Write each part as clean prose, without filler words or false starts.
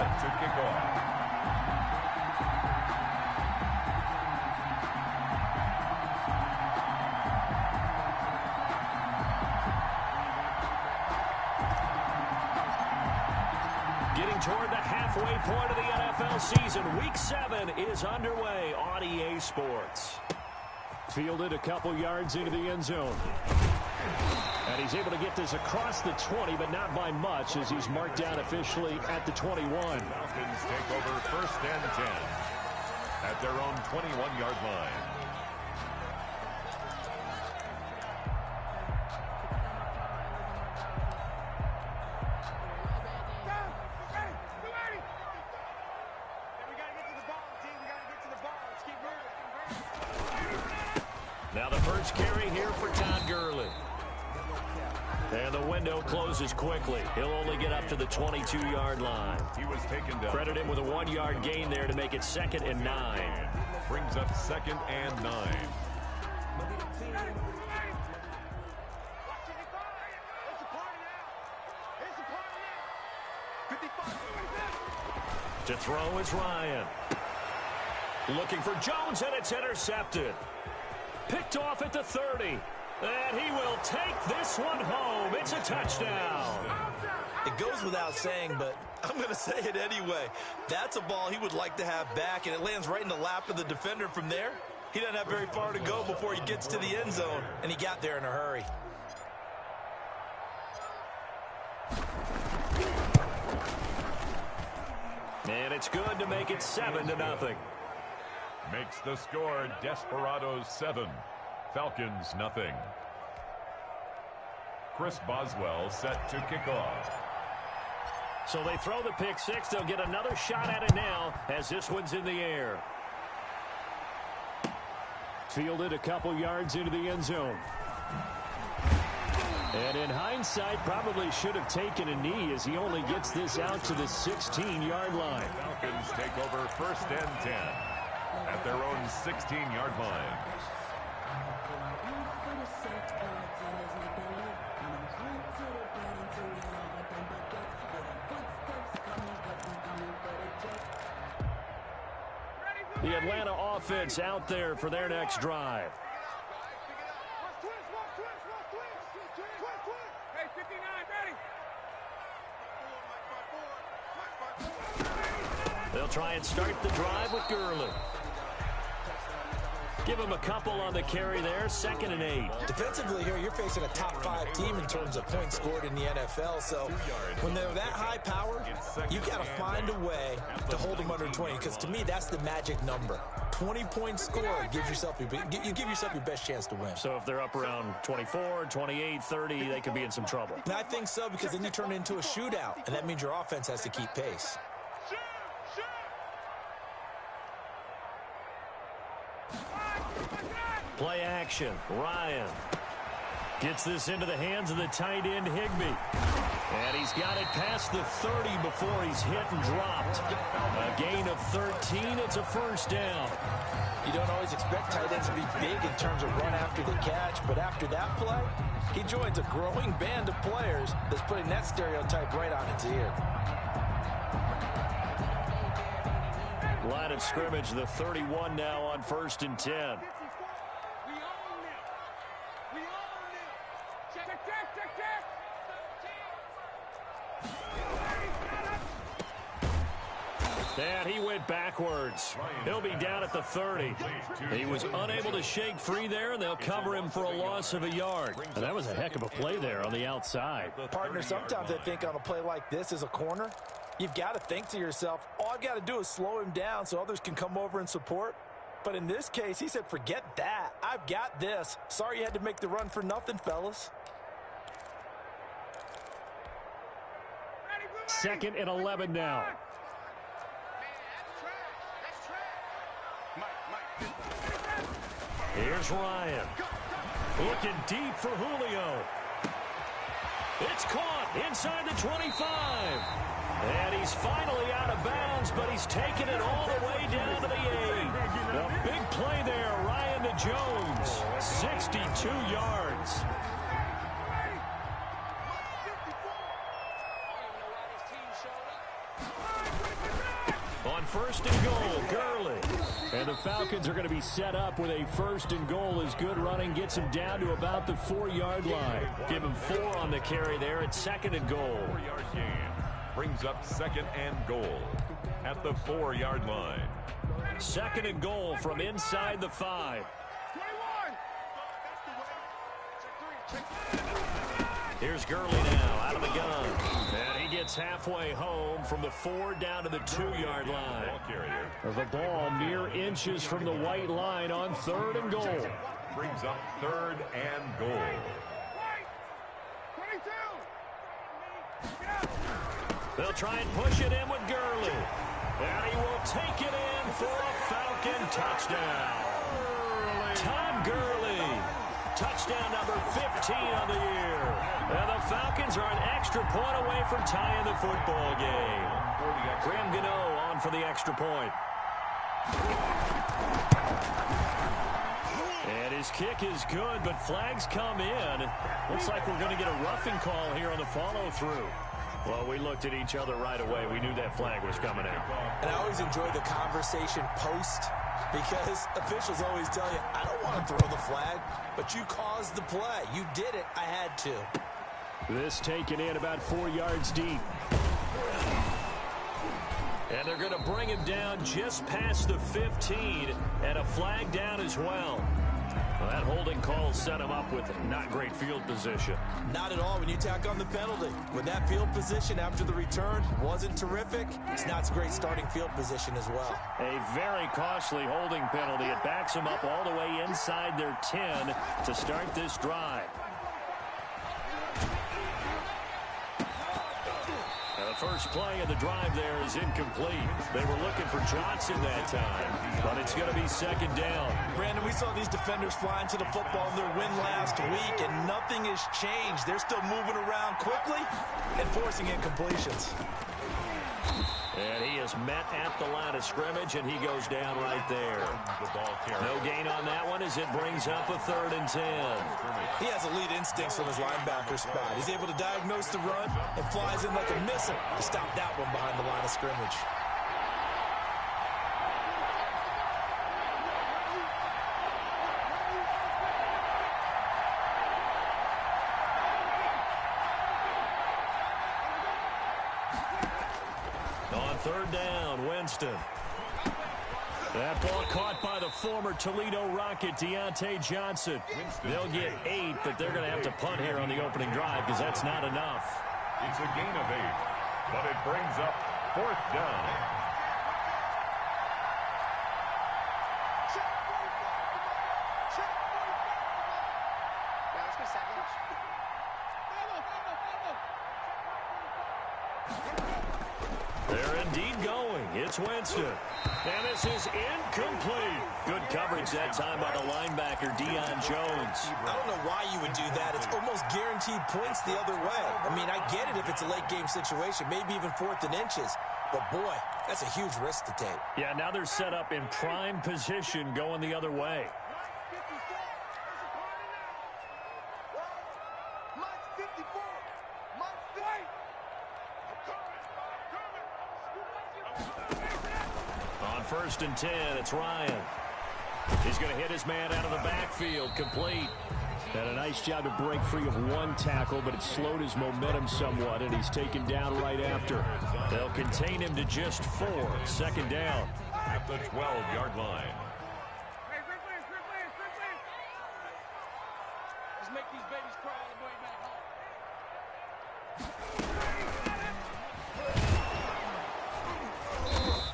set to kick off. Getting toward the halfway point of the NFL season. Week 7 is underway on EA Sports. Fielded a couple yards into the end zone. And he's able to get this across the 20, but not by much, as he's marked down officially at the 21. Falcons take over 1st and 10 at their own 21-yard line. Now the first carry here for Todd Gurley. And the window closes quickly. He'll only get up to the 22-yard line. He was taken down. Credit him with a 1-yard gain there to make it 2nd and 9. Brings up 2nd and 9. To throw is Ryan. Looking for Jones, and it's intercepted. Picked off at the 30. And he will take this one home. It's a touchdown. It goes without saying, but I'm going to say it anyway. That's a ball he would like to have back, and it lands right in the lap of the defender. From there, he doesn't have very far to go before he gets to the end zone, and he got there in a hurry. And it's good to make it 7-0. Makes the score Desperados 7. Falcons nothing. Chris Boswell set to kick off. So they throw the pick six. They'll get another shot at it now as this one's in the air. Fielded a couple yards into the end zone. And in hindsight, probably should have taken a knee as he only gets this out to the 16-yard line. Falcons take over 1st and 10 at their own 16-yard line. The Atlanta offense out there for their next drive. They'll try and start the drive with Gurley. Give him a couple on the carry there. 2nd and 8. Defensively here, you're facing a top-5 team in terms of points scored in the NFL. So when they're that high power, you got to find a way to hold them under 20. Because to me, that's the magic number. 20-point score gives yourself you give yourself your best chance to win. So if they're up around 24, 28, 30, they could be in some trouble. And I think so, because then you turn it into a shootout, and that means your offense has to keep pace. Play action. Ryan gets this into the hands of the tight end, Higbee. And he's got it past the 30 before he's hit and dropped. A gain of 13. It's a 1st down. You don't always expect tight ends to be big in terms of run after the catch, but after that play, he joins a growing band of players that's putting that stereotype right on its ear. Line of scrimmage, the 31 now on 1st and 10. And he went backwards. He'll be down at the 30. He was unable to shake free there, and they'll cover him for a loss of a yard. And that was a heck of a play there on the outside. Partner, sometimes I think on a play like this as a corner, you've got to think to yourself, all I've got to do is slow him down so others can come over and support. But in this case, he said, forget that. I've got this. Sorry you had to make the run for nothing, fellas. 2nd and 11 now. Here's Ryan. Looking deep for Julio. It's caught inside the 25. And he's finally out of bounds, but he's taken it all the way down to the 8. A big play there, Ryan to Jones. 62 yards. On first and goal, Gurley. And the Falcons are going to be set up with a first and goal as good running gets him down to about the 4-yard line. Give him 4 on the carry there at second and goal. 4-yard gain brings up second and goal at the 4-yard line. Second and goal from inside the 5. Here's Gurley now out of the gun. And he gets halfway home from the 4 down to the 2-yard line. The ball mere inches from the white line on third and goal. Brings up third and goal. They'll try and push it in with Gurley. And he will take it in for a Falcon touchdown. Todd Gurley. Touchdown number 15 on the year. And the Falcons are an extra point away from tying the football game. Graham Gano on for the extra point. And his kick is good, but flags come in. Looks like we're going to get a roughing call here on the follow-through. Well, we looked at each other right away. We knew that flag was coming in. And I always enjoy the conversation post, because officials always tell you, I don't want to throw the flag, but you caused the play. You did it. I had to. This taken in about 4 yards deep. And they're going to bring him down just past the 15, and a flag down as well. Well, that holding call set him up with not great field position. Not at all when you tack on the penalty. With that field position after the return wasn't terrific, it's not a great starting field position as well. A very costly holding penalty. It backs them up all the way inside their 10 to start this drive. The first play of the drive there is incomplete. They were looking for Johnson that time, but it's going to be second down. Brandon, we saw these defenders flying to the football in their win last week, and nothing has changed. They're still moving around quickly and forcing incompletions. And he is met at the line of scrimmage, and he goes down right there. No gain on that one as it brings up a 3rd and 10. He has elite instincts from his linebacker spot. He's able to diagnose the run and flies in like a missile to stop that one behind the line of scrimmage. On 3rd down, Winston. That ball caught by the former Toledo Rocket, Deontay Johnson. They'll get 8, but they're going to have to punt here on the opening drive because that's not enough. It's a gain of 8, but it brings up 4th down. They're indeed going. It's Winston. And this is incomplete. Good coverage that time by the linebacker, Deion Jones. I don't know why you would do that. It's almost guaranteed points the other way. I mean, I get it if it's a late game situation, maybe even 4th and inches. But, boy, that's a huge risk to take. Yeah, now they're set up in prime position going the other way. On 1st and 10, it's Ryan. He's going to hit his man out of the backfield, complete. Had a nice job to break free of one tackle, but it slowed his momentum somewhat, and he's taken down right after. They'll contain him to just 4. 2nd down. At the 12-yard line. Let's make these babies cry all the way back home.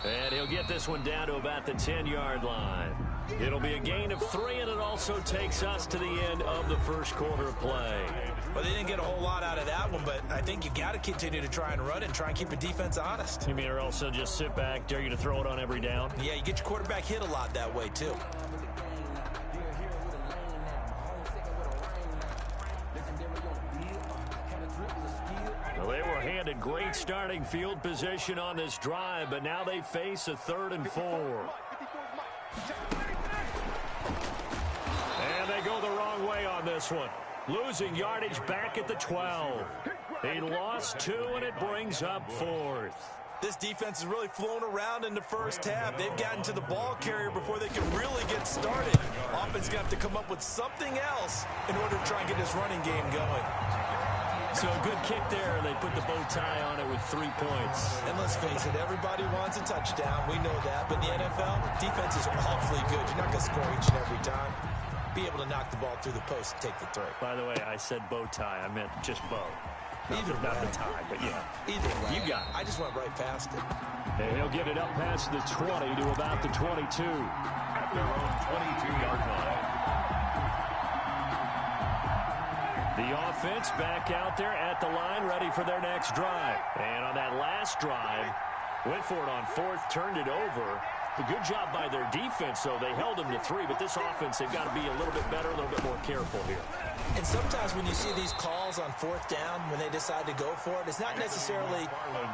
And he'll get this one down to about the 10-yard line. It'll be a gain of 3, and it also takes us to the end of the first quarter of play. Well, they didn't get a whole lot out of that one, but I think you got to continue to try and run it and try and keep the defense honest. You mean or also just sit back, dare you to throw it on every down? Yeah, you get your quarterback hit a lot that way, too. Well, they were handed great starting field position on this drive, but now they face a 3rd and 4. And they go the wrong way on this one. Losing yardage back at the 12. He lost 2, and it brings up 4th. This defense is really flown around in the first half. They've gotten to the ball carrier before they can really get started. Offense got to come up with something else in order to try and get this running game going. So a good kick there. They put the bow tie on it with 3 points. And let's face it, everybody wants a touchdown. We know that. But in the NFL, defense is awfully good. You're not going to score each and every time. Be able to knock the ball through the post and take the throw. By the way, I said bow tie. I meant just bow. Not the tie, but yeah. Either way. You got it. I just went right past it. And he'll get it up past the 20 to about the 22. At their own 22-yard line. The offense back out there at the line, ready for their next drive. And on that last drive, went for it on fourth, turned it over. A good job by their defense, though. They held them to 3, but this offense, they've got to be a little bit better, a little bit more careful here. And sometimes when you see these calls on fourth down, when they decide to go for it, it's not necessarily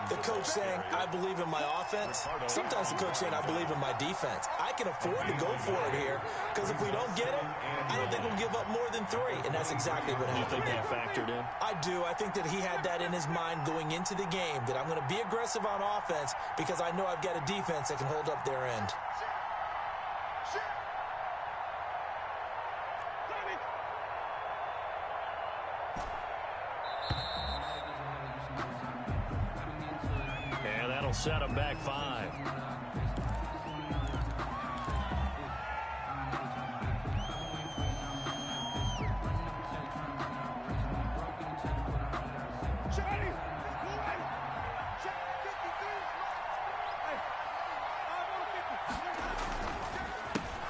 the coach saying, I believe in my offense. Sometimes the coach saying, I believe in my defense. I can afford to go for it here, because if we don't get it, I don't think we'll give up more than 3. And that's exactly what happened. You think that factored in? I do. I think that he had that in his mind going into the game, that I'm going to be aggressive on offense because I know I've got a defense that can hold up their end. And that'll set them back 5.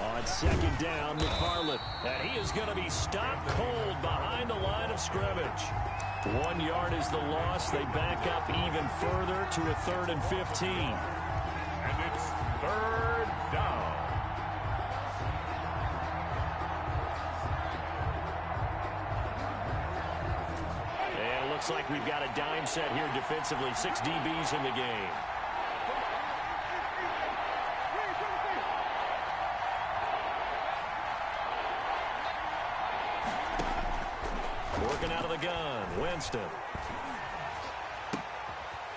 On second down, McFarland. And he is going to be stopped cold behind the line of scrimmage. 1 yard is the loss. They back up even further to a 3rd and 15. And it's 3rd down. And it looks like we've got a dime set here defensively. 6 DBs in the game. Working out of the gun, Winston.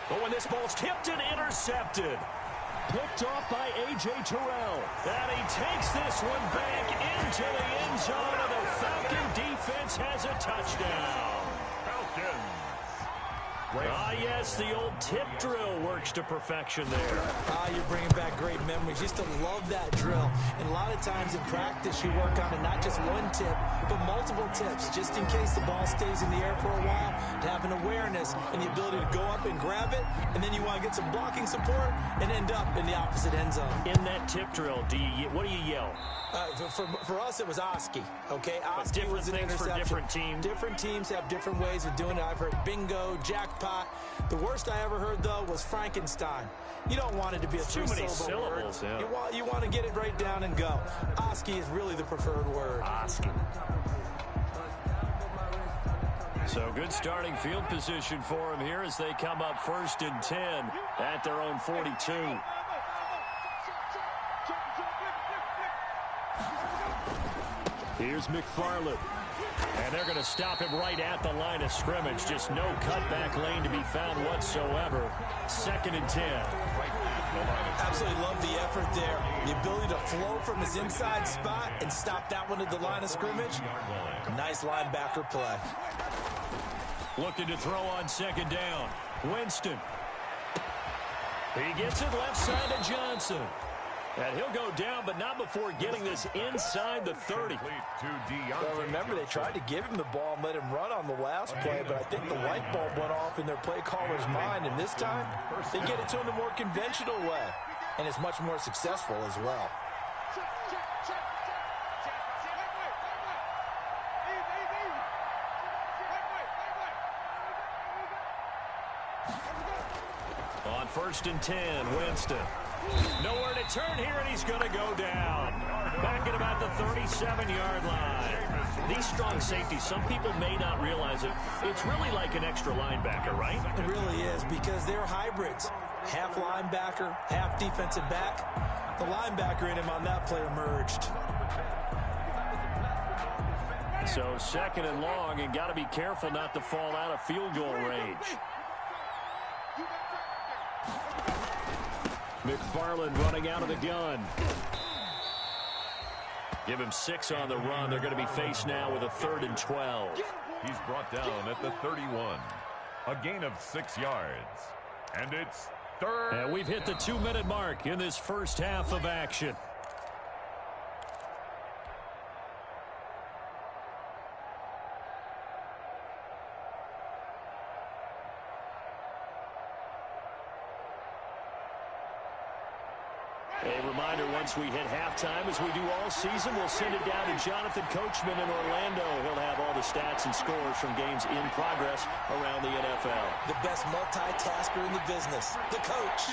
Oh, and this ball's tipped and intercepted. Picked off by A.J. Terrell. And he takes this one back into the end zone, and the Falcon defense has a touchdown. Falcons. Ah, Yes, the old tip drill works to perfection there. You're bringing back great memories. Used to love that drill. And a lot of times in practice, you work on it, not just one tip, but multiple tips, just in case the ball stays in the air for a while, to have an awareness and the ability to go up and grab it, and then you want to get some blocking support and end up in the opposite end zone. In that tip drill, what do you yell? For us, it was Oski. Okay, Oski was an interception. For different teams. Different teams have different ways of doing it. I've heard bingo, jackpot. The worst I ever heard, though, was Frankenstein. You don't want it to be a three-syllable word. Yeah. You want to get it right down and go. Oski is really the preferred word. Oski. So good starting field position for him here as they come up 1st and 10 at their own 42. Here's McFarland. And they're going to stop him right at the line of scrimmage. Just no cutback lane to be found whatsoever. 2nd and 10. Absolutely love the effort there. The ability to flow from his inside spot and stop that one at the line of scrimmage. Nice linebacker play. Looking to throw on 2nd down. Winston. He gets it left side to Johnson. And he'll go down, but not before getting this inside the 30. Well, remember, they tried to give him the ball and let him run on the last play, but I think the light bulb went off in their play caller's mind, and this time, they get it to him the more conventional way, and it's much more successful as well. On 1st and 10, Winston. Nowhere to turn here, and he's going to go down. Back at about the 37-yard line. These strong safeties, some people may not realize it. It's really like an extra linebacker, right? It really is, because they're hybrids. Half linebacker, half defensive back. The linebacker in him on that play emerged. So 2nd and long, and got to be careful not to fall out of field goal range. McFarland running out of the gun. Give him 6 on the run. They're going to be faced now with a 3rd and 12. He's brought down at the 31. A gain of 6 yards. And it's 3rd. And we've hit the 2-minute mark in this first half of action. A reminder, once we hit halftime, as we do all season, we'll send it down to Jonathan Coachman in Orlando. He'll have all the stats and scores from games in progress around the NFL. The best multitasker in the business, the coach.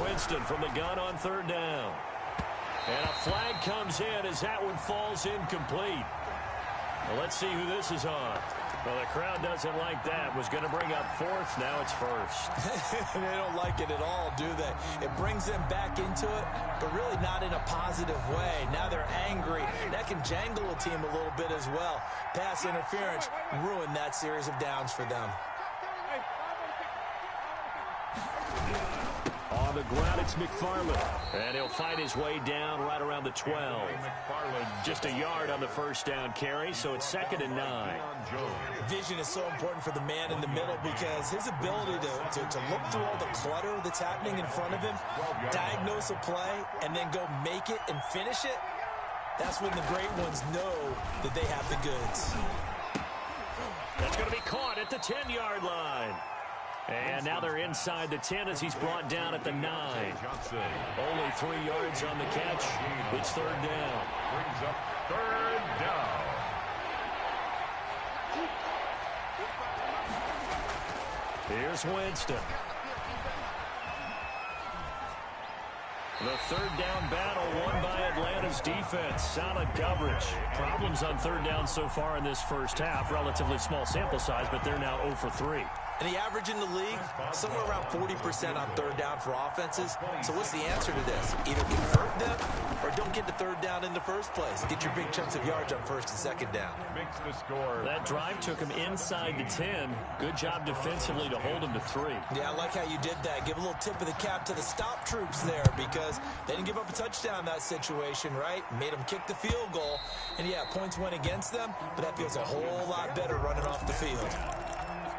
Winston from the gun on 3rd down. And a flag comes in as that one falls incomplete. Well, let's see who this is on. Well, the crowd doesn't like that. Was going to bring up 4th. Now it's 1st. They don't like it at all, do they? It brings them back into it, but really not in a positive way. Now they're angry. That can jangle a team a little bit as well. Pass interference ruined that series of downs for them. On the ground, it's McFarland. And he'll fight his way down right around the 12. Just a yard on the 1st down carry, so it's 2nd and 9. Vision is so important for the man in the middle because his ability to look through all the clutter that's happening in front of him, diagnose a play, and then go make it and finish it, that's when the great ones know that they have the goods. That's going to be caught at the 10-yard line. And now they're inside the 10 as he's brought down at the 9. Only 3 yards on the catch. It's 3rd down. Brings up 3rd down. Here's Winston. The 3rd down battle won by Atlanta's defense. Solid coverage. Problems on 3rd down so far in this first half. Relatively small sample size, but they're now 0 for 3. And the average in the league, somewhere around 40% on 3rd down for offenses. So what's the answer to this? Either convert them or don't get to 3rd down in the first place. Get your big chunks of yards on 1st and 2nd down. Makes the score. That drive took him inside the 10. Good job defensively to hold him to 3. Yeah, I like how you did that. Give a little tip of the cap to the stop troops there because they didn't give up a touchdown in that situation, right? Made them kick the field goal. And, yeah, points went against them, but that feels a whole lot better running off the field.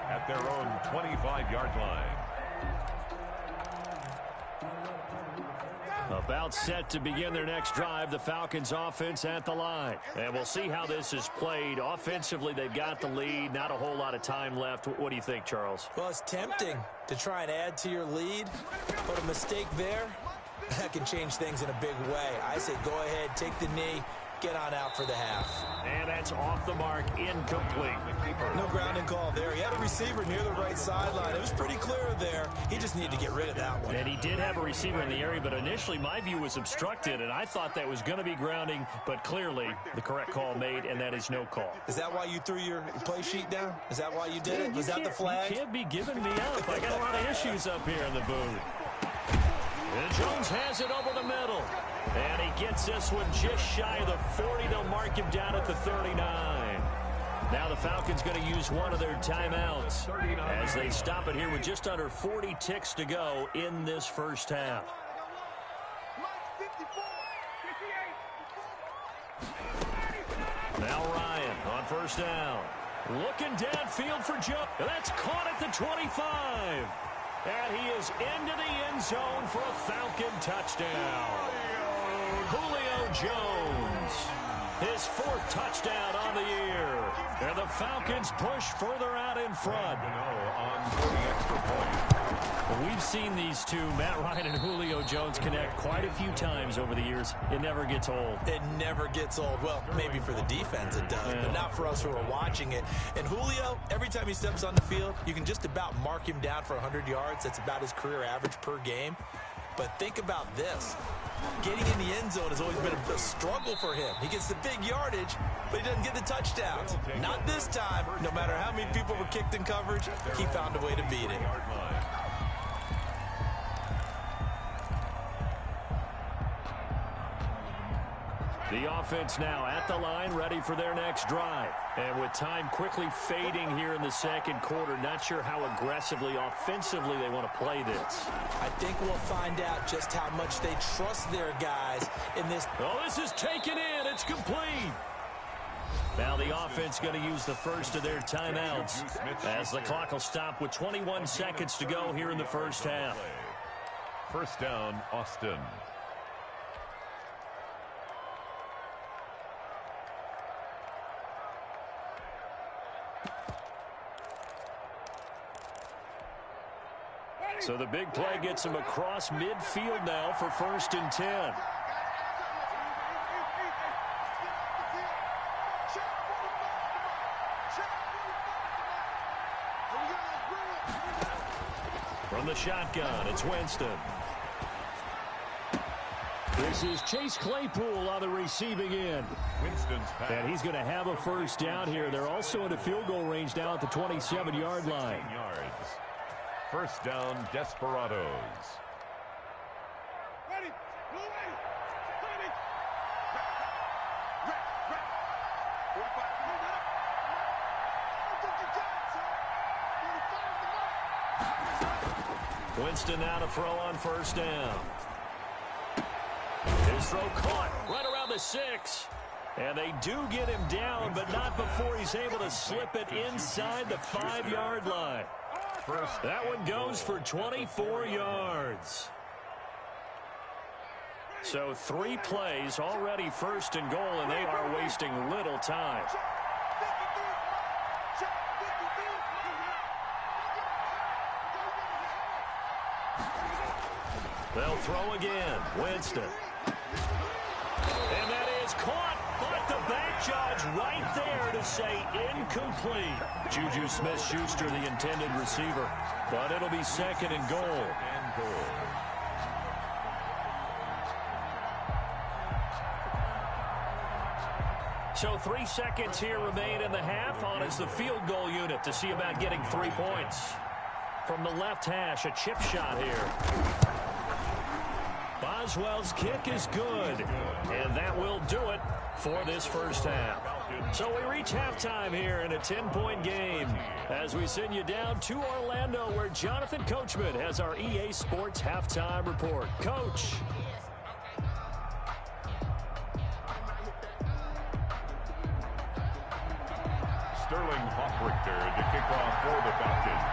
At their own 25-yard line. About set to begin their next drive, the Falcons offense at the line. And we'll see how this is played. Offensively, they've got the lead. Not a whole lot of time left. What do you think, Charles? Well, it's tempting to try and add to your lead, but a mistake there, that can change things in a big way. I say go ahead, take the knee, get on out for the half. And that's off the mark, incomplete. No grounding call there. He had a receiver near the right sideline. It was pretty clear there. He just needed to get rid of that one. And he did have a receiver in the area, but initially my view was obstructed, and I thought that was going to be grounding, but clearly the correct call made, and that is no call. Is that why you threw your play sheet down? Is that why you did it? Was that the flag? You can't be giving me up. I got a lot of issues up here in the booth. And Jones has it over the middle. And he gets this one just shy of the 40. They'll mark him down at the 39. Now the Falcons going to use one of their timeouts as they stop it here with just under 40 ticks to go in this first half. Now Ryan on 1st down. Looking downfield for Joe. That's caught at the 25. And he is into the end zone for a Falcon touchdown. Julio Jones, his 4th touchdown on the year. And the Falcons push further out in front. We've seen these two, Matt Ryan and Julio Jones, connect quite a few times over the years. It never gets old. It never gets old. Well, maybe for the defense it does, but not for us who are watching it. And Julio, every time he steps on the field, you can just about mark him down for 100 yards. That's about his career average per game. But think about this. Getting in the end zone has always been a struggle for him. He gets the big yardage, but he doesn't get the touchdowns. Not this time. No matter how many people were kicked in coverage, he found a way to beat it. The offense now at the line, ready for their next drive. And with time quickly fading here in the second quarter, not sure how aggressively, offensively they want to play this. I think we'll find out just how much they trust their guys in this. Oh, this is taken in. It's complete. Now the offense going to use the first of their timeouts as the clock will stop with 21 seconds to go here in the first half. First down, Austin. So the big play gets him across midfield now for 1st and 10. From the shotgun, it's Winston. This is Chase Claypool on the receiving end. Winston's pass. And he's going to have a first down here. They're also in the field goal range now at the 27-yard line. 16 yards. First down, Desperados. Ready. Go ready. Ready. Winston now to throw on first down. His throw caught right around the 6. And they do get him down, but not before he's able to slip it inside the 5-yard line. That one goes for 24 yards. So 3 plays already 1st and goal, and they are wasting little time. They'll throw again. Winston. And that is caught. But the back judge right there to say incomplete. Juju Smith-Schuster, the intended receiver. But it'll be 2nd and goal. So 3 seconds here remain in the half. On is the field goal unit to see about getting 3 points. From the left hash, a chip shot here. Boswell's kick is good. And that will do it for this first half. So we reach halftime here in a 10-point game as we send you down to Orlando, where Jonathan Coachman has our EA Sports halftime report. Coach. Sterling Hoffrichter to kick off for the Falcons.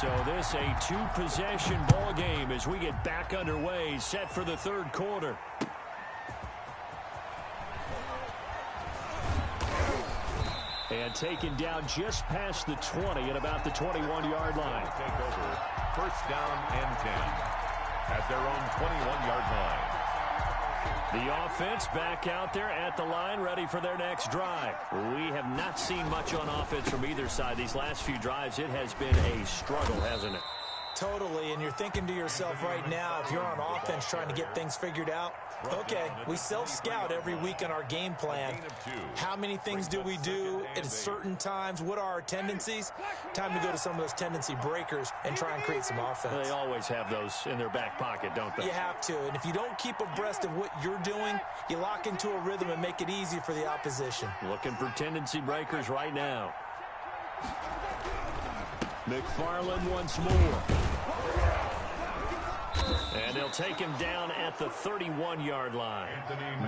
So this a 2-possession ball game as we get back underway, set for the 3rd quarter. And taken down just past the 20 at about the 21-yard line. Take over. First down and 10 at their own 21-yard line. The offense back out there at the line, ready for their next drive. We have not seen much on offense from either side. These last few drives, it has been a struggle, hasn't it? Totally, and you're thinking to yourself right now, if you're on offense trying to get things figured out, okay, we self-scout every week in our game plan. How many things do we do at certain times? What are our tendencies? Time to go to some of those tendency breakers and try and create some offense. They always have those in their back pocket, don't they? You have to, and if you don't keep abreast of what you're doing, you lock into a rhythm and make it easy for the opposition. Looking for tendency breakers right now. McFarland once more. And they'll take him down at the 31-yard line.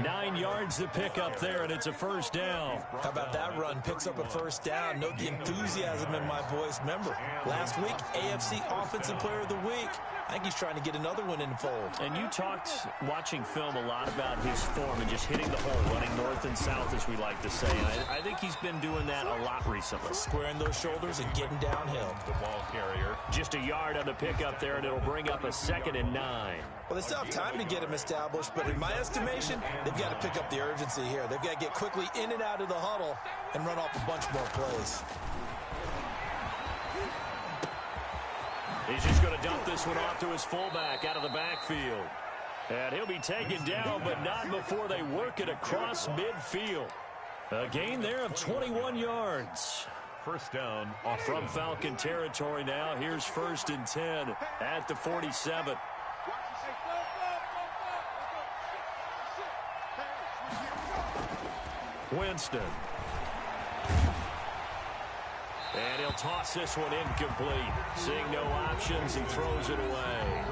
9 yards to pick up there, and it's a first down. How about that run? Picks up a first down. Note the enthusiasm in my voice. Remember, last week, AFC Offensive Player of the Week. I think he's trying to get another one in the fold. And you talked, watching film, a lot about his form and just hitting the hole, running north and south, as we like to say. And I think he's been doing that a lot recently. Squaring those shoulders and getting downhill. The ball carrier. Just a yard on the pickup there, and it'll bring up a 2nd and 9. Well, they still have time to get him established, but in my estimation, they've got to pick up the urgency here. They've got to get quickly in and out of the huddle and run off a bunch more plays. He's just going to dump this one off to his fullback out of the backfield. And he'll be taken down, but not before they work it across midfield. A gain there of 21 yards. First down off from Falcon territory now. Here's 1st and 10 at the 47. Winston. And he'll toss this one incomplete. Seeing no options, he throws it away.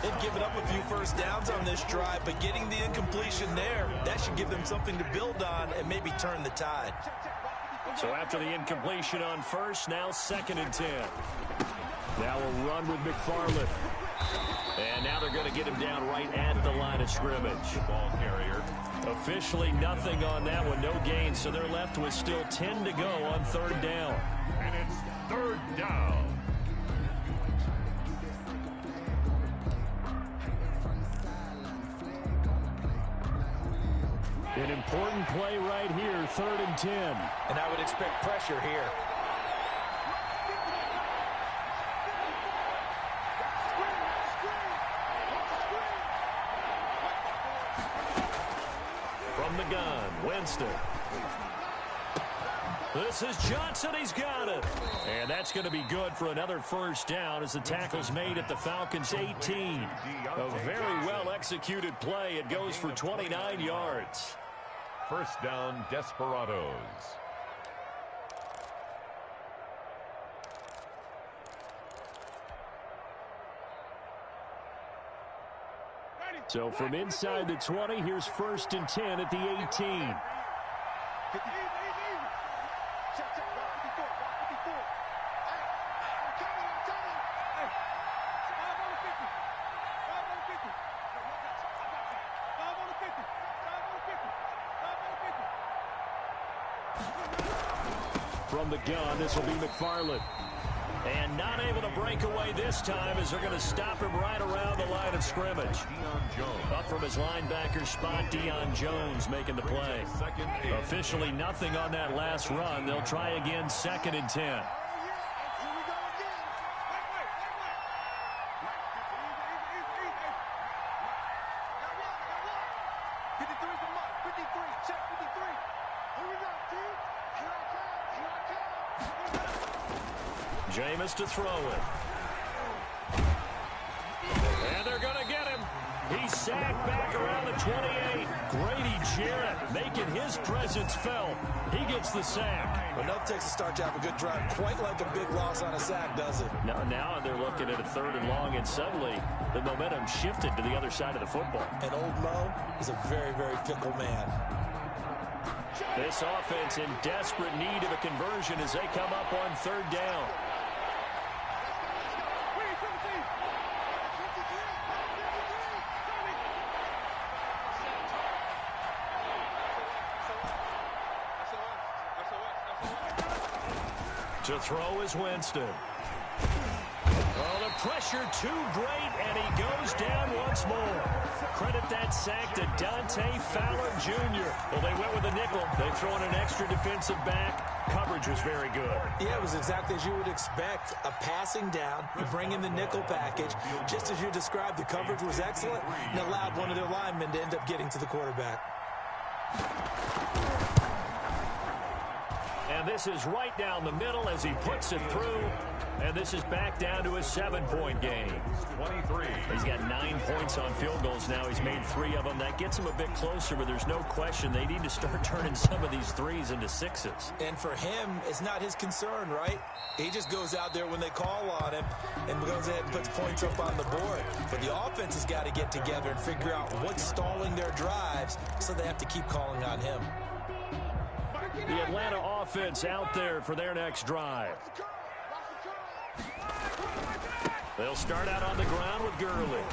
They've given up a few first downs on this drive, but getting the incompletion there, that should give them something to build on and maybe turn the tide. So after the incompletion on first, now 2nd and 10. Now a run with McFarland. And now they're going to get him down right at the line of scrimmage. Ball carrier. Officially nothing on that one, no gain, so they're left with still 10 to go on 3rd down. And it's 3rd down. An important play right here, 3rd and 10. And I would expect pressure here. From the gun, Winston. This is Johnson. He's got it. And that's going to be good for another first down as the tackle's made at the Falcons' 18. A very well-executed play. It goes for 29 yards. First down, Desperados. So from inside the 20, here's 1st and 10 at the 18. From the gun, this will be McFarland. And not able to break away this time as they're going to stop him right around the line of scrimmage. Up from his linebacker spot, Deion Jones making the play. Officially nothing on that last run. They'll try again, 2nd and 10. Jameis to throw it. And they're going to get him. He's sacked back around the 28. Grady Jarrett making his presence felt. He gets the sack. Well, enough takes a start to have a good drive. Quite like a big loss on a sack, does it? Now they're looking at a 3rd and long, and suddenly the momentum shifted to the other side of the football. And old Mo is a very, very fickle man. This offense in desperate need of a conversion as they come up on 3rd down. To throw is Winston. Oh, the pressure too great, and he goes down once more. Credit that sack to Dante Fowler Jr. Well, they went with a nickel. They throw in an extra defensive back. Coverage was very good. Yeah, it was exactly as you would expect. A passing down, you bring in the nickel package. Just as you described, the coverage was excellent and allowed one of their linemen to end up getting to the quarterback. And this is right down the middle as he puts it through. And this is back down to a 7-point game. 23. He's got 9 points on field goals now. He's made 3 of them. That gets him a bit closer, but there's no question they need to start turning some of these 3s into 6s. And for him, it's not his concern, right? He just goes out there when they call on him and goes ahead and puts points up on the board. But the offense has got to get together and figure out what's stalling their drives, so they have to keep calling on him. The Atlanta offense out there for their next drive. They'll start out on the ground with Gurley.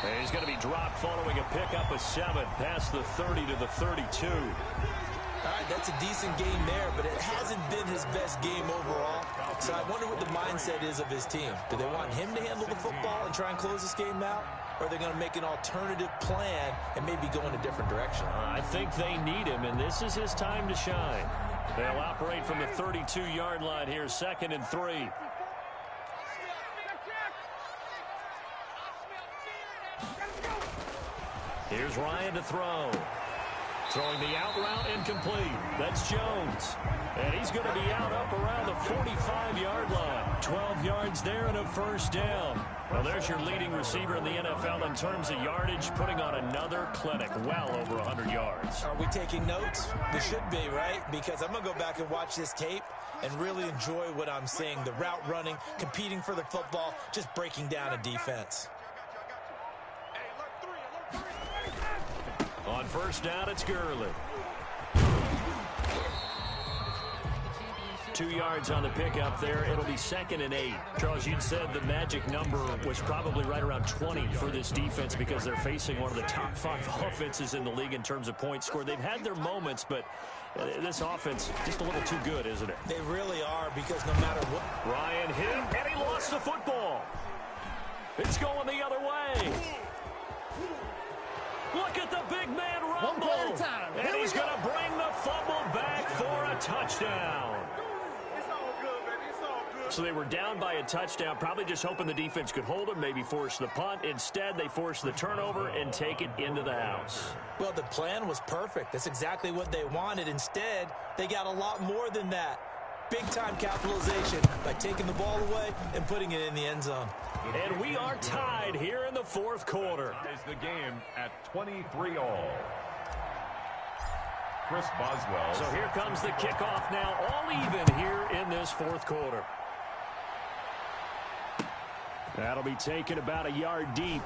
And he's going to be dropped following a pickup of 7 past the 30 to the 32. All right, that's a decent game there, but it hasn't been his best game overall. So I wonder what the mindset is of his team. Do they want him to handle the football and try and close this game out? Or are they going to make an alternative plan and maybe go in a different direction? I think they need him, and this is his time to shine. They'll operate from the 32-yard line here, 2nd and 3. Here's Ryan to throw. Throwing the out route incomplete. That's Jones. And he's going to be out up around the 45-yard line. 12 yards there and a first down. Well, there's your leading receiver in the NFL in terms of yardage, putting on another clinic, well over 100 yards. Are we taking notes? We should be, right? Because I'm going to go back and watch this tape and really enjoy what I'm seeing. The route running, competing for the football, just breaking down a defense. On first down, it's Gurley. 2 yards on the pickup there. It'll be 2nd and 8. Charles, you'd said the magic number was probably right around 20 for this defense because they're facing one of the top 5 offenses in the league in terms of points scored. They've had their moments, but this offense just a little too good, isn't it? They really are, because no matter what. Ryan hit, and he lost the football. It's going the other way. Look at the big man rumble. One play at a time. And he's going to bring the fumble back for a touchdown. So they were down by a touchdown, probably just hoping the defense could hold them, maybe force the punt. Instead, they forced the turnover and take it into the house. Well, the plan was perfect. That's exactly what they wanted. Instead, they got a lot more than that. Big-time capitalization by taking the ball away and putting it in the end zone. And we are tied here in the 4th quarter. Ties the game at 23-all. Chris Boswell. So here comes the kickoff now, all even here in this 4th quarter. That'll be taken about a yard deep.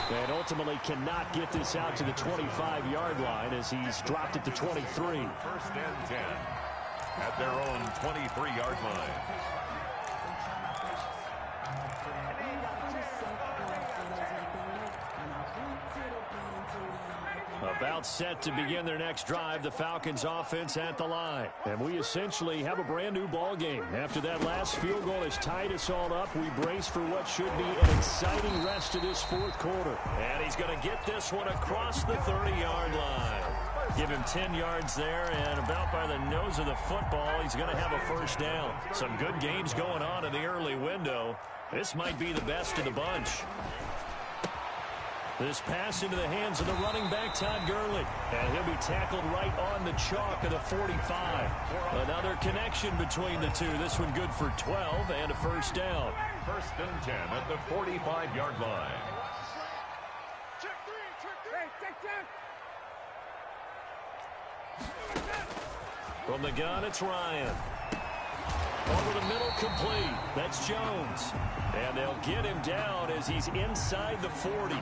And ultimately cannot get this out to the 25-yard line as he's dropped it to 23. 1st and 10 at their own 23-yard line. About set to begin their next drive, the Falcons offense at the line. And we essentially have a brand new ball game. After that last field goal has tied us all up, we brace for what should be an exciting rest of this 4th quarter. And he's going to get this one across the 30-yard line. Give him 10 yards there, and about by the nose of the football, he's going to have a first down. Some good games going on in the early window. This might be the best of the bunch. This pass into the hands of the running back, Todd Gurley. And he'll be tackled right on the chalk of the 45. Another connection between the two. This one good for 12 and a first down. 1st and 10 at the 45-yard line. From the gun, it's Ryan. Over the middle, complete. That's Jones. And they'll get him down as he's inside the 40.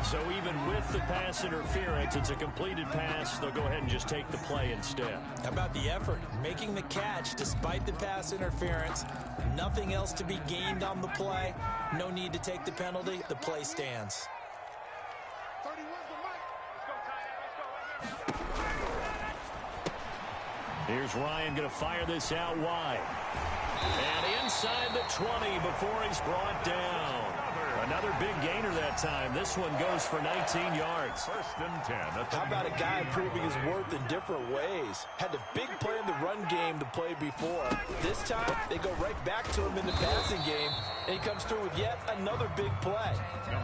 So even with the pass interference, it's a completed pass. They'll go ahead and just take the play instead. How about the effort? Making the catch despite the pass interference. Nothing else to be gained on the play. No need to take the penalty. The play stands. Here's Ryan going to fire this out wide. And inside the 20 before he's brought down. Another big gainer that time. This one goes for 19 yards. 1st and 10. How about a guy proving his worth in different ways? Had the big play in the run game to play before. This time, they go right back to him in the passing game, and he comes through with yet another big play.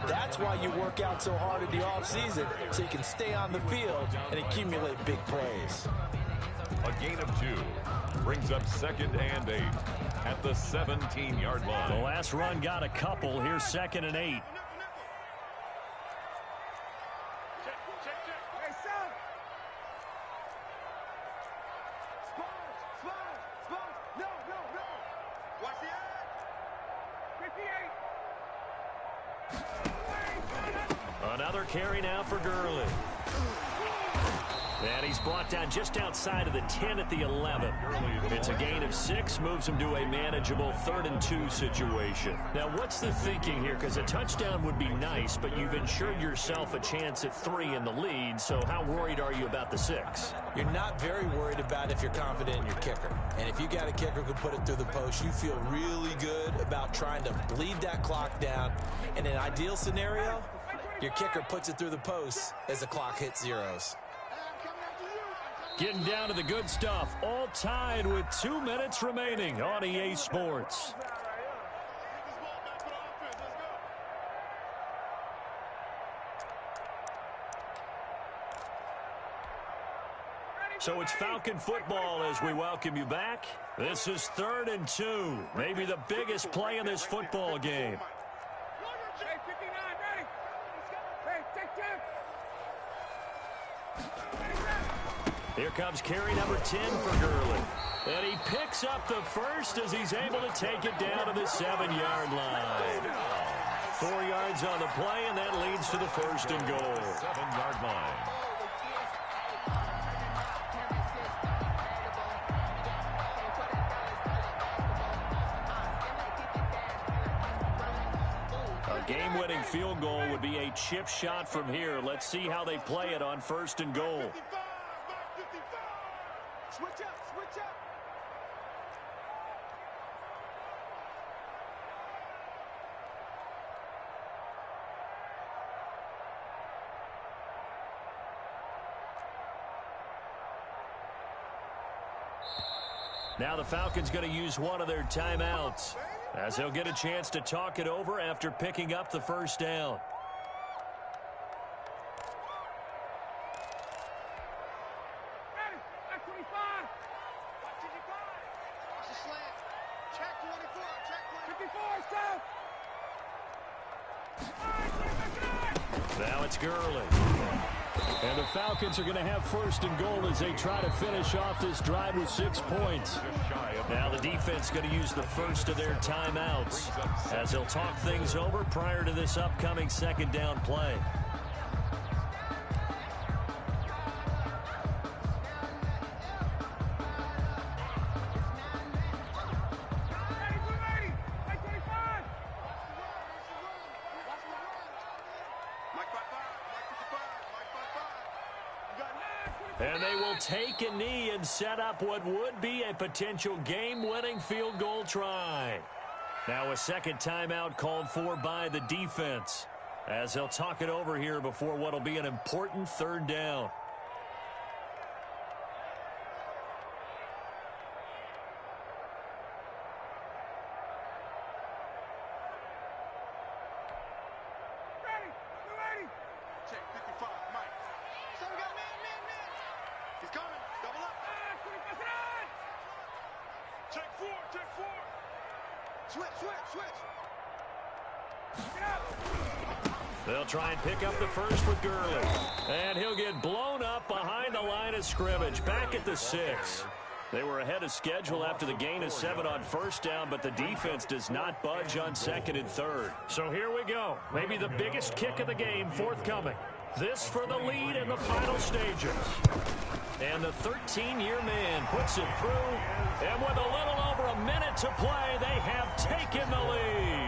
That's why you work out so hard in the offseason, so you can stay on the field and accumulate big plays. A gain of 2 brings up 2nd and 8 at the 17-yard line. The last run got a couple. Here's 2nd and 8. Another carry now for Gurley. And he's brought down just outside of the 10 at the 11. It's a gain of 6, moves him to a manageable 3rd and 2 situation. Now, what's the thinking here? Because a touchdown would be nice, but you've ensured yourself a chance at 3 in the lead, so how worried are you about the 6? You're not very worried about if you're confident in your kicker. And if you got a kicker who can put it through the post, you feel really good about trying to bleed that clock down. In an ideal scenario, your kicker puts it through the post as the clock hits zeros. Getting down to the good stuff. All tied with 2 minutes remaining on EA Sports. So it's Falcon football as we welcome you back. This is 3rd and 2, maybe the biggest play in this football game. Hey, 59, ready. Hey, take 10. Here comes carry number 10 for Gurley. And he picks up the first as he's able to take it down to the 7-yard line. 4 yards on the play, and that leads to the 1st and goal. 7-yard line. A game-winning field goal would be a chip shot from here. Let's see how they play it on 1st and goal. 55. Switch up, switch up. Now the Falcons going to use one of their timeouts, as they'll get a chance to talk it over after picking up the 1st down. Ready. At 25. Watch 55. Watch the slant. Check 24. Check 54, stop. Now it's Gurley. And the Falcons are going to have 1st and goal as they try to finish off this drive with 6 points. Now the defense going to use the first of their timeouts as they'll talk things over prior to this upcoming 2nd down play. And they will take a knee and set up what would be a potential game-winning field goal try. Now a 2nd timeout called for by the defense, as they'll talk it over here before what will be an important 3rd down. They'll try and pick up the first with Gurley. And he'll get blown up behind the line of scrimmage, back at the 6. They were ahead of schedule after the gain of 7 on 1st down, but the defense does not budge on 2nd and 3rd. So here we go. Maybe the biggest kick of the game forthcoming. This for the lead in the final stages. And the 13-year man puts it through. And with a little over a minute to play, they have taken the lead.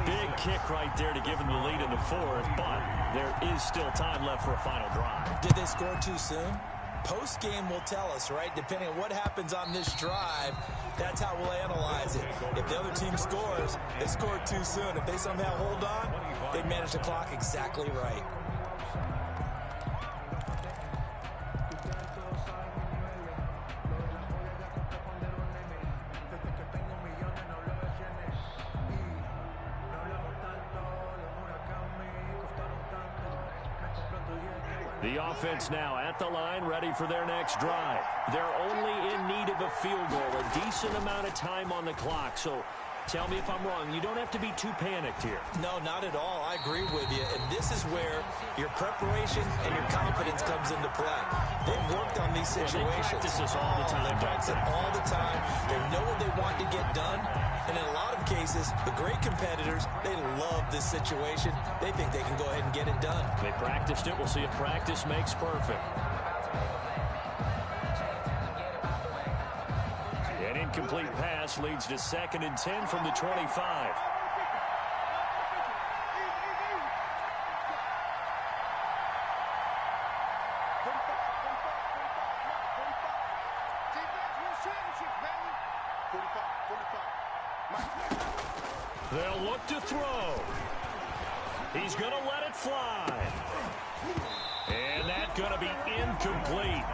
Big kick right there to give them the lead in the 4th, but there is still time left for a final drive. Did they score too soon? Post-game will tell us, right? Depending on what happens on this drive, that's how we'll analyze it. If the other team scores, they scored too soon. If they somehow hold on, they manage the clock exactly right. The offense now at the line, ready for their next drive. They're only in need of a field goal, a decent amount of time on the clock. So tell me if I'm wrong. You don't have to be too panicked here. No, not at all. I agree with you. And this is where your preparation and your confidence comes into play. They've worked on these situations. They practice this all the time. They practice it all the time. They know what they want to get done. And in a lot of cases, the great competitors, they love this situation. They think they can go ahead and get it done. They practiced it. We'll see if practice makes perfect. An incomplete pass leads to 2nd and 10 from the 25. They'll look to throw. He's going to let it fly. And that's going to be incomplete.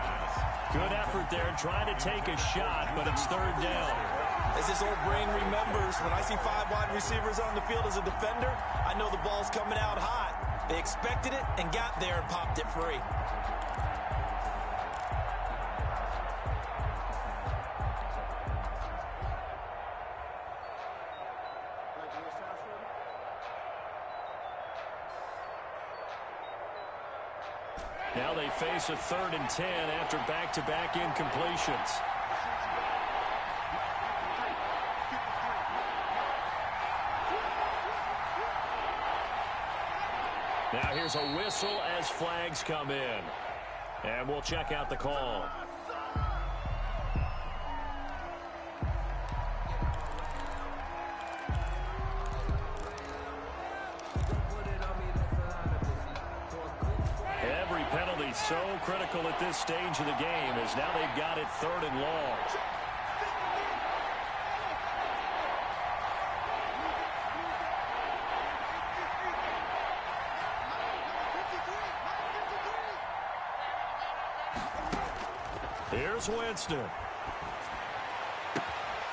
Good effort there trying to take a shot, but it's 3rd down. As this old brain remembers, when I see 5 wide receivers on the field as a defender, I know the ball's coming out hot. They expected it and got there and popped it free. Now they face a 3rd and 10 after back-to-back incompletions. Now here's a whistle as flags come in. And we'll check out the call. Every penalty so critical at this stage of the game as now they've got it 3rd and long. Here's Winston.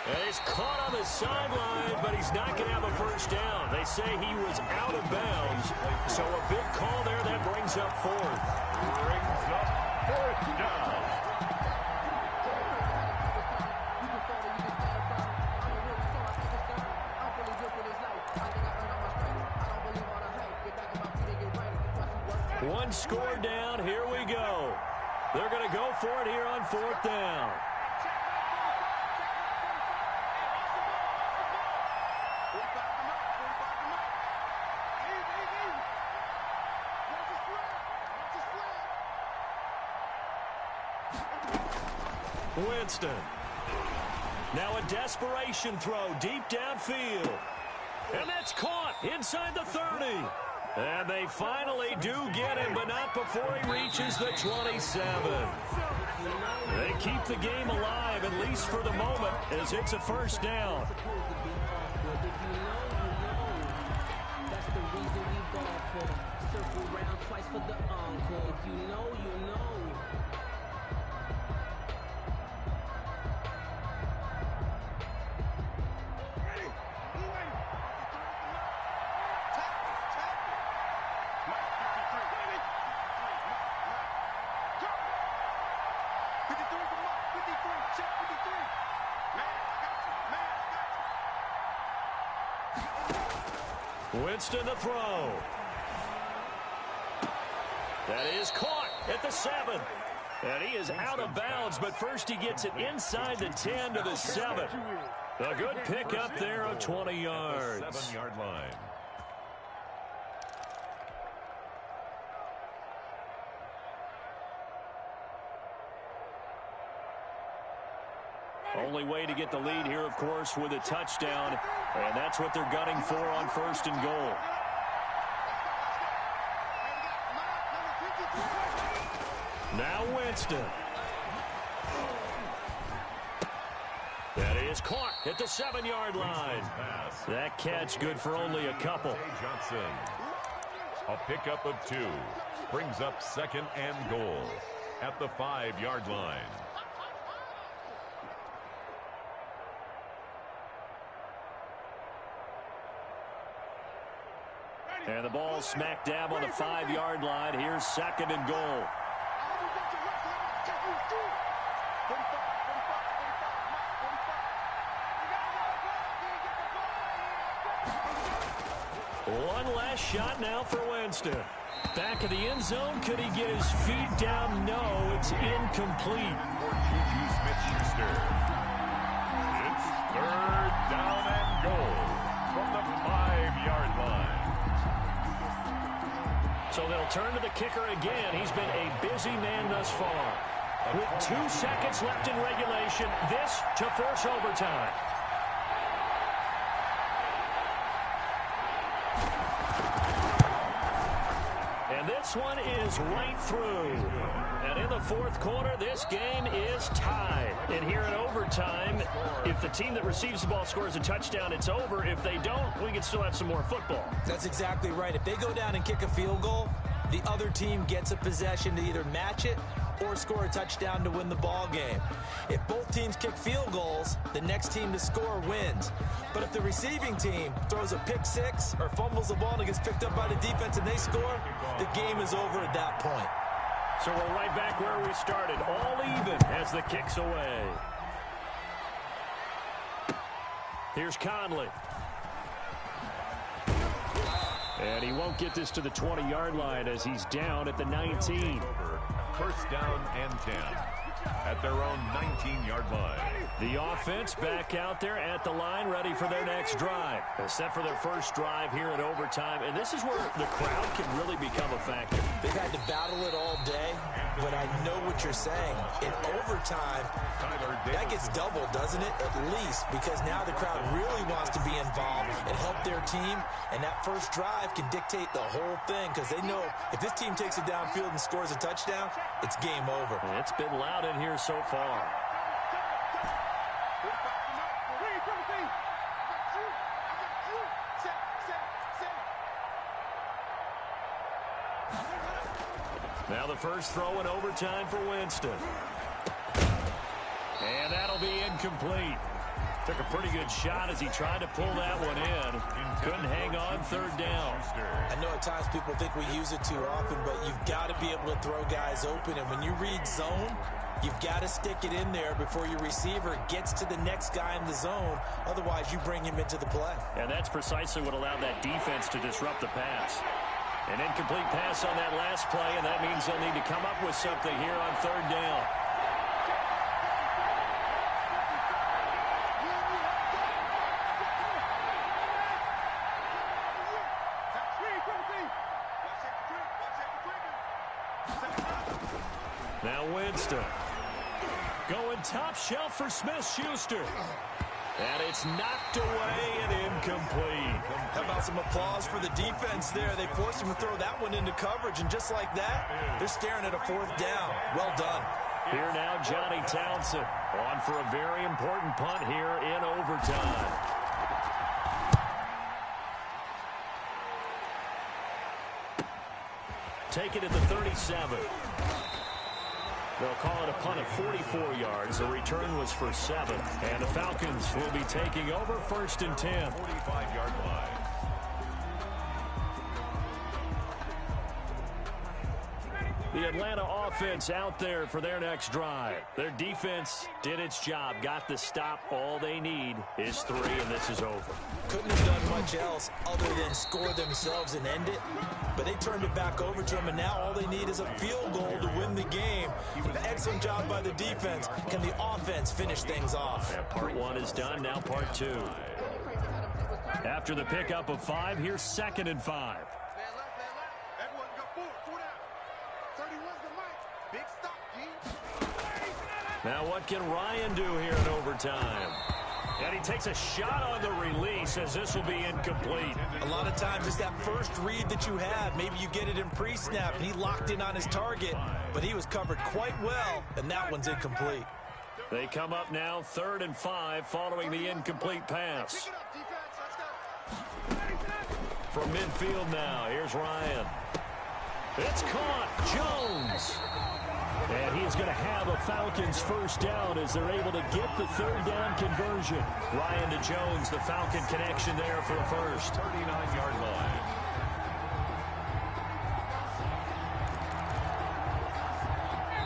And he's caught on the sideline, but he's not going to have a first down. They say he was out of bounds, so a big call there that brings up 4th. Brings up 4th down. One score down. Here we go. They're going to go for it here on 4th down. Winston. Now a desperation throw deep downfield. And that's caught inside the 30. And they finally do get him, but not before he reaches the 27. They keep the game alive, at least for the moment, as it's a first down. That's the reason we ball for. Circle round twice for the encore. If you know, you know. Winston to throw. That is caught at the 7. And he is out of bounds, but first he gets it inside the 10 to the 7. A good pickup there of 20 yards. 7-yard line. Only way to get the lead here, of course, with a touchdown. And that's what they're gunning for on 1st and goal. Now Winston. That is caught at the 7-yard line. That catch good for only a couple. Johnson. A pickup of 2. Brings up 2nd and goal at the 5-yard line. And the ball smack dab on the 5-yard line. Here's 2nd and goal. One last shot now for Winston. Back of the end zone. Could he get his feet down? No, it's incomplete. For Juju Smith-Schuster. It's 3rd down and goal from the 5-yard line. So they'll turn to the kicker again. He's been a busy man thus far. With 2 seconds left in regulation, this to force overtime. And this one is right through. And in the 4th quarter, this game is tied. And here in overtime, if the team that receives the ball scores a touchdown, it's over. If they don't, we can still have some more football. That's exactly right. If they go down and kick a field goal, the other team gets a possession to either match it or score a touchdown to win the ball game. If both teams kick field goals, the next team to score wins. But if the receiving team throws a pick 6 or fumbles the ball and it gets picked up by the defense and they score, the game is over at that point. So we're right back where we started, all even as the kick's away. Here's Conley. And he won't get this to the 20-yard line as he's down at the 19. first down and 10 at their own 19-yard line. The offense back out there at the line, ready for their next drive. They're set for their first drive here in overtime, and this is where the crowd can really become a factor. They've had to battle it all day, but I know what you're saying. In overtime, that gets doubled, doesn't it? At least, because now the crowd really wants to be involved and help their team, and that first drive can dictate the whole thing, because they know if this team takes it downfield and scores a touchdown, it's game over. And it's been loud in here so far. Now the first throw in overtime for Winston. And that'll be incomplete. Took a pretty good shot as he tried to pull that one in. Couldn't hang on third down. I know at times people think we use it too often, but you've got to be able to throw guys open. And when you read zone, you've got to stick it in there before your receiver gets to the next guy in the zone. Otherwise, you bring him into the play. And that's precisely what allowed that defense to disrupt the pass. An incomplete pass on that last play, and that means they'll need to come up with something here on third down. Now Winston going top shelf for Smith-Schuster. And it's knocked away and incomplete. How about some applause for the defense there? They forced him to throw that one into coverage, and just like that, they're staring at a fourth down. Well done. Here now, Johnny Townsend on for a very important punt here in overtime. Take it at the 37. They'll call it a punt of 44 yards. The return was for 7. And the Falcons will be taking over first and 10. 45-yard line. The Atlanta offense out there for their next drive. Their defense did its job, got the stop. All they need is 3, and this is over. Couldn't have done much else other than score themselves and end it. But they turned it back over to them, and now all they need is a field goal to win the game. An excellent job by the defense. Can the offense finish things off? Yeah, part 1 is done, now part 2. After the pickup of 5, here's 2nd and 5. Now what can Ryan do here in overtime? And he takes a shot on the release as this will be incomplete. A lot of times it's that first read that you have. Maybe you get it in pre-snap, and he locked in on his target, but he was covered quite well, and that one's incomplete. They come up now 3rd and 5 following the incomplete pass. From midfield now, here's Ryan. It's caught. Jones. And he is going to have a Falcons first down as they're able to get the 3rd down conversion. Ryan to Jones, the Falcon connection there for a first. 39-yard line.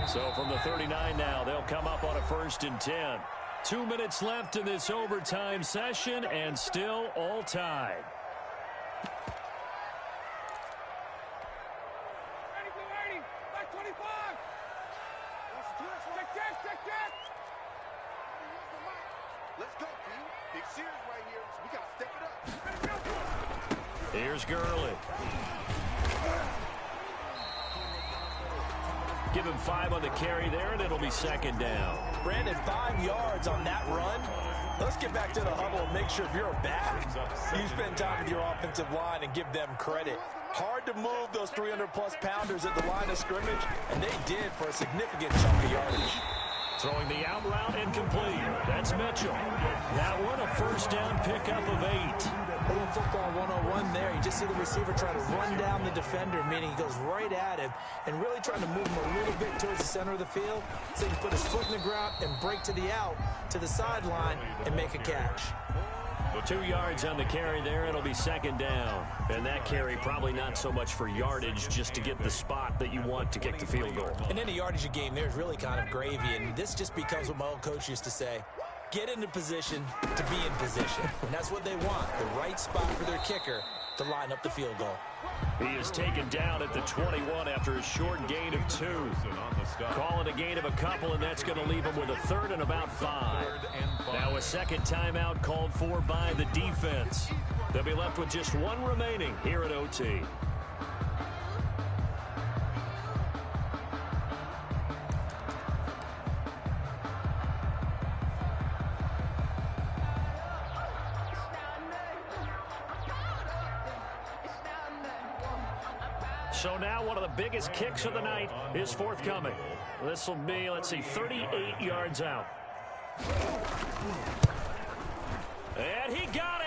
So from the 39 now, they'll come up on a 1st and 10. 2 minutes left in this overtime session, and still all tied. Let's go, team. Big series right here, so we got to step it up. Here's Gurley. Give him 5 on the carry there, and it'll be 2nd down. Brandon, 5 yards on that run. Let's get back to the huddle and make sure if you're back, you spend time with your offensive line and give them credit. Hard to move those 300-plus pounders at the line of scrimmage, and they did for a significant chunk of yardage. Throwing the out route incomplete. That's Mitchell. That one a 1st down pickup of 8. A little football 101 there. You just see the receiver trying to run down the defender, meaning he goes right at him and really trying to move him a little bit towards the center of the field so he can put his foot in the ground and break to the out, to the sideline, and make a catch. 2 yards on the carry there. It'll be 2nd down. And that carry probably not so much for yardage, just to get the spot that you want to kick the field goal. In any yardage game, there's really kind of gravy, and this just becomes what my old coach used to say. Get into position to be in position. And that's what they want, the right spot for their kicker to line up the field goal. He is taken down at the 21 after a short gain of 2. Call it a gain of a couple, and that's going to leave him with a third and about 5. Now a second timeout called for by the defense. They'll be left with just one remaining here at OT. So now one of the biggest kicks of the night is forthcoming. This will be, let's see, 38 yards out. And he got